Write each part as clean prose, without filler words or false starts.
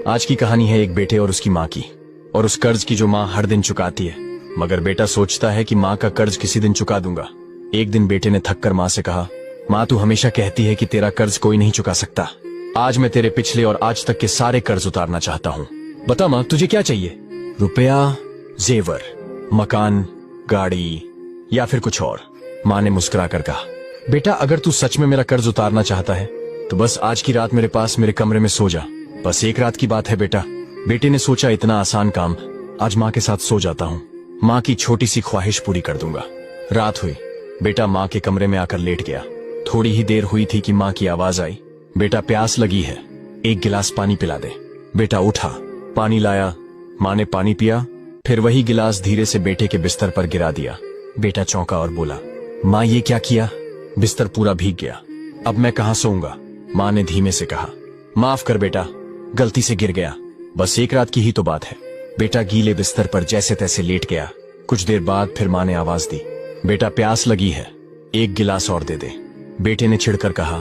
आज की कहानी है एक बेटे और उसकी माँ की, और उस कर्ज की जो माँ हर दिन चुकाती है। मगर बेटा सोचता है कि माँ का कर्ज किसी दिन चुका दूंगा। एक दिन बेटे ने थक कर माँ से कहा, माँ तू हमेशा कहती है कि तेरा कर्ज कोई नहीं चुका सकता। आज मैं तेरे पिछले और आज तक के सारे कर्ज उतारना चाहता हूँ। बता माँ तुझे क्या चाहिए? रुपया, जेवर, मकान, गाड़ी या फिर कुछ और? माँ ने मुस्कुरा कर कहा, बेटा अगर तू सच में मेरा कर्ज उतारना चाहता है तो बस आज की रात मेरे पास मेरे कमरे में सो जा। बस एक रात की बात है बेटा। बेटे ने सोचा इतना आसान काम, आज माँ के साथ सो जाता हूँ, माँ की छोटी सी ख्वाहिश पूरी कर दूंगा। रात हुई, बेटा माँ के कमरे में आकर लेट गया। थोड़ी ही देर हुई थी कि माँ की आवाज आई, बेटा प्यास लगी है, एक गिलास पानी पिला दे। बेटा उठा, पानी लाया। माँ ने पानी पिया, फिर वही गिलास धीरे से बेटे के बिस्तर पर गिरा दिया। बेटा चौंका और बोला, माँ ये क्या किया? बिस्तर पूरा भीग गया, अब मैं कहाँ सोऊंगा? माँ ने धीमे से कहा, माफ कर बेटा, गलती से गिर गया, बस एक रात की ही तो बात है। बेटा गीले बिस्तर पर जैसे तैसे लेट गया। कुछ देर बाद फिर माँ ने आवाज दी, बेटा प्यास लगी है, एक गिलास और दे दे। बेटे ने चिढ़कर कहा,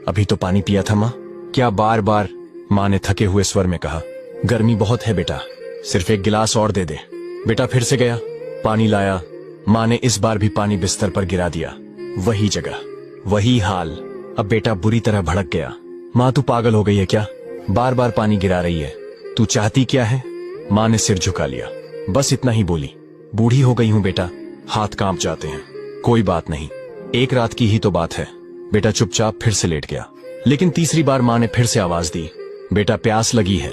अभी तो पानी पिया था माँ, क्या बार बार? माँ ने थके हुए स्वर में कहा, गर्मी बहुत है बेटा, सिर्फ एक गिलास और दे दे। बेटा फिर से गया, पानी लाया। माँ ने इस बार भी पानी बिस्तर पर गिरा दिया। वही जगह, वही हाल। अब बेटा बुरी तरह भड़क गया, माँ तू पागल हो गई है क्या? बार बार पानी गिरा रही है, तू चाहती क्या है? माँ ने सिर झुका लिया, बस इतना ही बोली, बूढ़ी हो गई हूँ बेटा, हाथ कांप जाते हैं। कोई बात नहीं, एक रात की ही तो बात है। बेटा चुपचाप फिर से लेट गया। लेकिन तीसरी बार माँ ने फिर से आवाज दी, बेटा प्यास लगी है।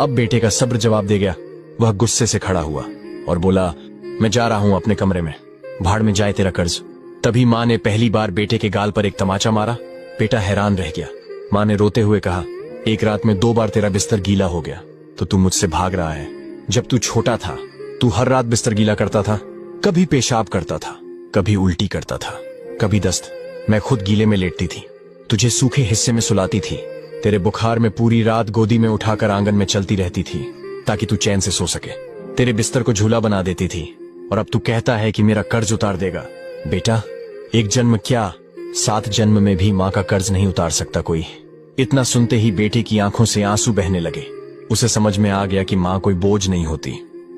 अब बेटे का सब्र जवाब दे गया। वह गुस्से से खड़ा हुआ और बोला, मैं जा रहा हूं अपने कमरे में, भाड़ में जाए तेरा कर्ज। तभी माँ ने पहली बार बेटे के गाल पर एक तमाचा मारा। बेटा हैरान रह गया। माँ ने रोते हुए कहा, एक रात में 2 बार तेरा बिस्तर गीला हो गया तो तू मुझसे भाग रहा है। जब तू छोटा था तू हर रात बिस्तर गीला करता था, कभी पेशाब करता था, कभी उल्टी करता था, कभी दस्त। मैं खुद गीले में लेटती थी, तुझे सूखे हिस्से में सुलाती थी, तेरे बुखार में पूरी रात गोदी में उठाकर आंगन में चलती रहती थी ताकि तू चैन से सो सके। तेरे बिस्तर को झूला बना देती थी, और अब तू कहता है कि मेरा कर्ज उतार देगा। बेटा एक जन्म क्या, 7 जन्म में भी माँ का कर्ज नहीं उतार सकता कोई। इतना सुनते ही बेटे की आंखों से आंसू बहने लगे। उसे समझ में आ गया कि माँ कोई बोझ नहीं होती,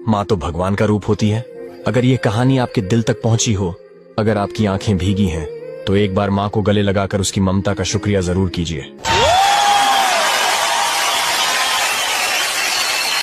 माँ तो भगवान का रूप होती है। अगर ये कहानी आपके दिल तक पहुंची हो, अगर आपकी आंखें भीगी हैं, तो एक बार माँ को गले लगाकर उसकी ममता का शुक्रिया जरूर कीजिए।